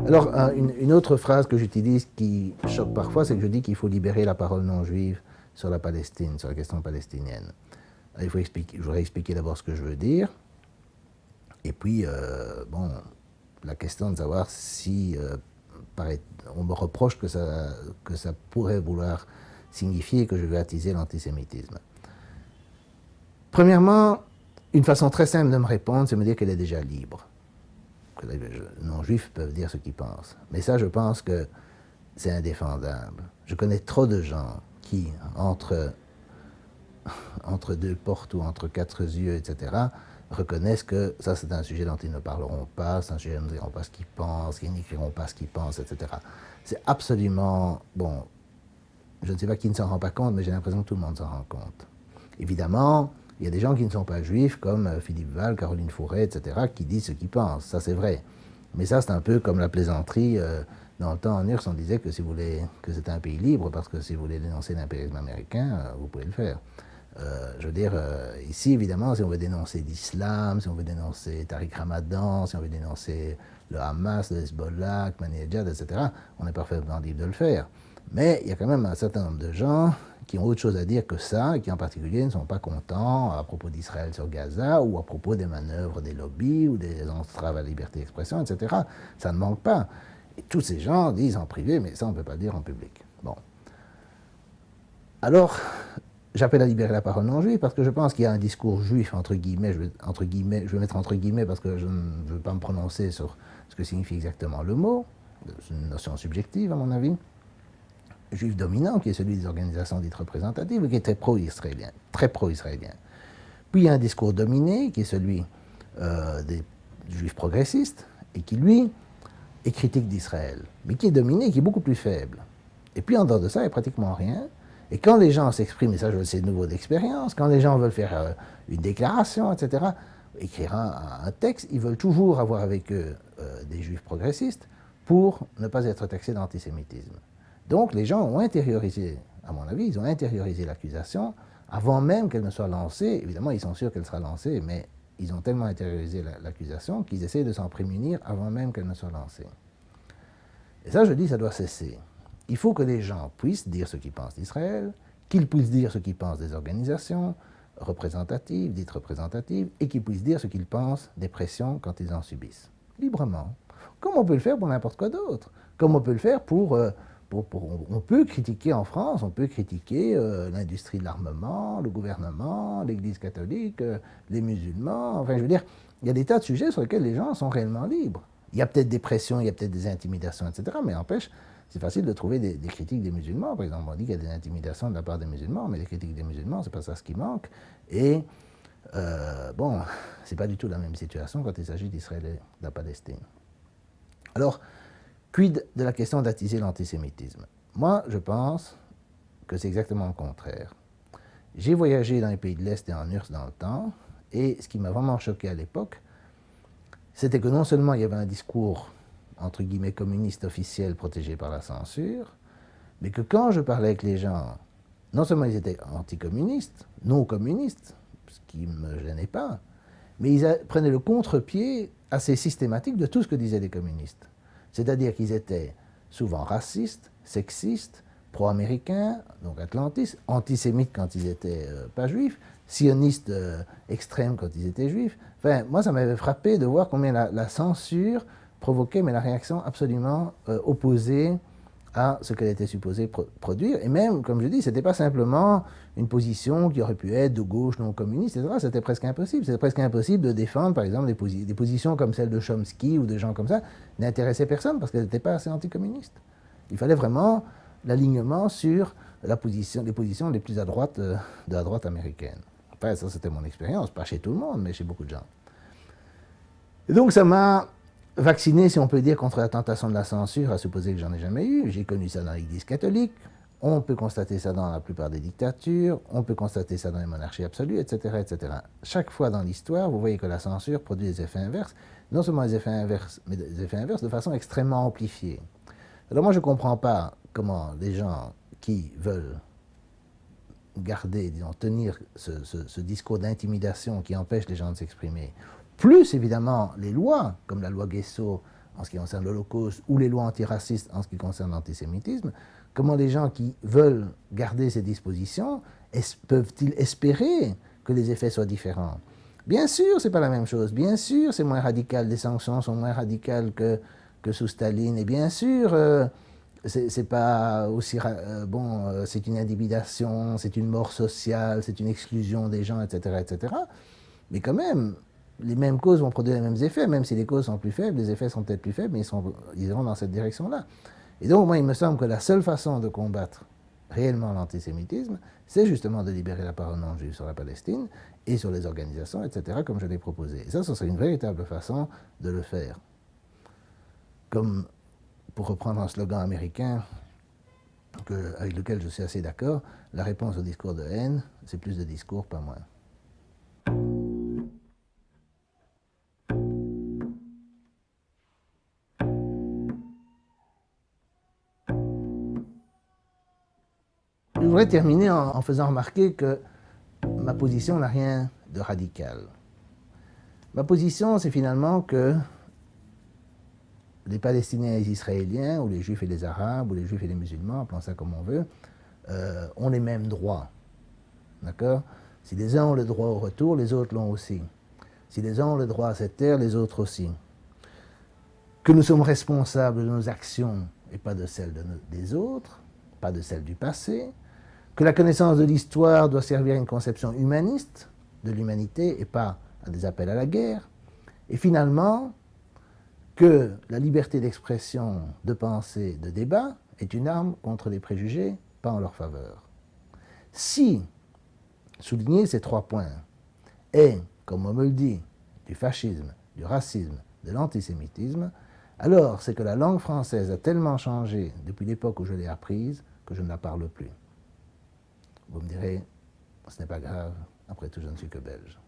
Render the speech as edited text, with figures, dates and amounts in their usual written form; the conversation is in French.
Alors, une autre phrase que j'utilise qui choque parfois, c'est que je dis qu'il faut libérer la parole non juive sur la Palestine, sur la question palestinienne. Alors, je voudrais expliquer d'abord ce que je veux dire, et puis, bon, la question de savoir si on me reproche que ça pourrait vouloir signifier que je veux attiser l'antisémitisme. Premièrement, une façon très simple de me répondre, c'est de me dire qu'elle est déjà libre. Que les non-juifs peuvent dire ce qu'ils pensent. Mais ça, je pense que c'est indéfendable. Je connais trop de gens qui, entre deux portes ou entre quatre yeux, etc., reconnaissent que ça, c'est un sujet dont ils ne parleront pas, c'est un sujet dont ils ne diront pas ce qu'ils pensent, qu'ils n'écriront pas ce qu'ils pensent, etc. C'est absolument... Bon, je ne sais pas qui ne s'en rend pas compte, mais j'ai l'impression que tout le monde s'en rend compte. Évidemment, il y a des gens qui ne sont pas juifs, comme Philippe Val, Caroline Fourret, etc., qui disent ce qu'ils pensent. Ça, c'est vrai. Mais ça, c'est un peu comme la plaisanterie. Dans le temps, en URSS, on disait que si vous voulez, que c'était un pays libre, parce que si vous voulez dénoncer l'impérialisme américain, vous pouvez le faire. Je veux dire, ici, évidemment, si on veut dénoncer l'islam, si on veut dénoncer Tariq Ramadan, si on veut dénoncer le Hamas, le Hezbollah, Ahmadinejad, etc., on est parfaitement libre de le faire. Mais il y a quand même un certain nombre de gens qui ont autre chose à dire que ça, et qui en particulier ne sont pas contents à propos d'Israël sur Gaza, ou à propos des manœuvres des lobbies, ou des entraves à la liberté d'expression, etc. Ça ne manque pas. Et tous ces gens disent en privé, mais ça on ne peut pas le dire en public. Bon. Alors, j'appelle à libérer la parole non juive parce que je pense qu'il y a un discours juif, entre guillemets, je vais mettre entre guillemets parce que je ne veux pas me prononcer sur ce que signifie exactement le mot, c'est une notion subjective à mon avis, juif dominant, qui est celui des organisations dites représentatives, qui est très pro-israélien, très pro-israélien. Puis il y a un discours dominé, qui est celui des juifs progressistes, et qui, lui, est critique d'Israël, mais qui est dominé, qui est beaucoup plus faible. Et puis en dehors de ça, il n'y a pratiquement rien. Et quand les gens s'expriment, et ça je le sais de nouveau d'expérience, quand les gens veulent faire une déclaration, etc., écrire un texte, ils veulent toujours avoir avec eux des juifs progressistes pour ne pas être taxés d'antisémitisme. Donc les gens ont intériorisé, à mon avis, ils ont intériorisé l'accusation avant même qu'elle ne soit lancée. Évidemment, ils sont sûrs qu'elle sera lancée, mais ils ont tellement intériorisé l'accusation qu'ils essaient de s'en prémunir avant même qu'elle ne soit lancée. Et ça, je dis, ça doit cesser. Il faut que les gens puissent dire ce qu'ils pensent d'Israël, qu'ils puissent dire ce qu'ils pensent des organisations représentatives, dites représentatives, et qu'ils puissent dire ce qu'ils pensent des pressions quand ils en subissent, librement. Comme on peut le faire pour n'importe quoi d'autre. Comme on peut le faire on peut critiquer en France, on peut critiquer l'industrie de l'armement, le gouvernement, l'Église catholique, les musulmans. Enfin, je veux dire, il y a des tas de sujets sur lesquels les gens sont réellement libres. Il y a peut-être des pressions, il y a peut-être des intimidations, etc. Mais n'empêche, c'est facile de trouver des critiques des musulmans. Par exemple, on dit qu'il y a des intimidations de la part des musulmans, mais les critiques des musulmans, c'est pas ça ce qui manque. Et bon, c'est pas du tout la même situation quand il s'agit d'Israël et de la Palestine. Alors, quid de la question d'attiser l'antisémitisme? Moi, je pense que c'est exactement le contraire. J'ai voyagé dans les pays de l'Est et en URSS dans le temps, et ce qui m'a vraiment choqué à l'époque, c'était que non seulement il y avait un discours, entre guillemets, communiste officiel protégé par la censure, mais que quand je parlais avec les gens, non seulement ils étaient anticommunistes, non communistes, ce qui ne me gênait pas, mais ils prenaient le contre-pied assez systématique de tout ce que disaient les communistes. C'est-à-dire qu'ils étaient souvent racistes, sexistes, pro-américains, donc atlantistes, antisémites quand ils n'étaient pas juifs, sionistes extrêmes quand ils étaient juifs. Enfin, moi, ça m'avait frappé de voir combien la censure provoquait, mais la réaction absolument opposée à ce qu'elle était supposée produire. Et même, comme je dis, ce n'était pas simplement une position qui aurait pu être de gauche non communiste, etc. C'était presque impossible. C'était presque impossible de défendre, par exemple, des positions comme celle de Chomsky ou de gens comme ça, n'intéressaient personne parce qu'elles n'étaient pas assez anticommunistes. Il fallait vraiment l'alignement sur les positions les plus à droite de la droite américaine. Enfin, ça c'était mon expérience, pas chez tout le monde, mais chez beaucoup de gens. Et donc ça m'a vacciné, si on peut dire, contre la tentation de la censure, à supposer que j'en ai jamais eu. J'ai connu ça dans l'Église catholique, on peut constater ça dans la plupart des dictatures, on peut constater ça dans les monarchies absolues, etc., etc. Chaque fois dans l'histoire, vous voyez que la censure produit des effets inverses, non seulement des effets inverses, mais des effets inverses de façon extrêmement amplifiée. Alors moi, je ne comprends pas comment les gens qui veulent garder, disons, tenir ce discours d'intimidation qui empêche les gens de s'exprimer, plus évidemment les lois, comme la loi Guesso en ce qui concerne l'Holocauste, ou les lois antiracistes en ce qui concerne l'antisémitisme, comment les gens qui veulent garder ces dispositions peuvent-ils espérer que les effets soient différents? Bien sûr, ce n'est pas la même chose. Bien sûr, c'est moins radical. Les sanctions sont moins radicales que sous Staline. Et bien sûr, c'est pas aussi... c'est une intimidation, c'est une mort sociale, c'est une exclusion des gens, etc., etc. Mais quand même, les mêmes causes vont produire les mêmes effets, même si les causes sont plus faibles, les effets sont peut-être plus faibles, mais ils iront dans cette direction-là. Et donc, moi, il me semble que la seule façon de combattre réellement l'antisémitisme, c'est justement de libérer la parole non juive sur la Palestine et sur les organisations, etc., comme je l'ai proposé. Et ça, ce serait une véritable façon de le faire. Comme, pour reprendre un slogan américain avec lequel je suis assez d'accord, la réponse au discours de haine, c'est plus de discours, pas moins. Je voudrais terminer en faisant remarquer que ma position n'a rien de radical. Ma position, c'est finalement que les Palestiniens et les Israéliens, ou les Juifs et les Arabes, ou les Juifs et les musulmans, appelons ça comme on veut, ont les mêmes droits. D'accord? Si les uns ont le droit au retour, les autres l'ont aussi. Si les uns ont le droit à cette terre, les autres aussi. Que nous sommes responsables de nos actions et pas de celles des autres, pas de celles du passé. Que la connaissance de l'histoire doit servir à une conception humaniste de l'humanité et pas à des appels à la guerre. Et finalement, que la liberté d'expression, de pensée, de débat est une arme contre les préjugés, pas en leur faveur. Si souligner ces trois points est, comme on me le dit, du fascisme, du racisme, de l'antisémitisme, alors c'est que la langue française a tellement changé depuis l'époque où je l'ai apprise que je ne la parle plus. Vous me direz, ce n'est pas grave, après tout je ne suis que belge.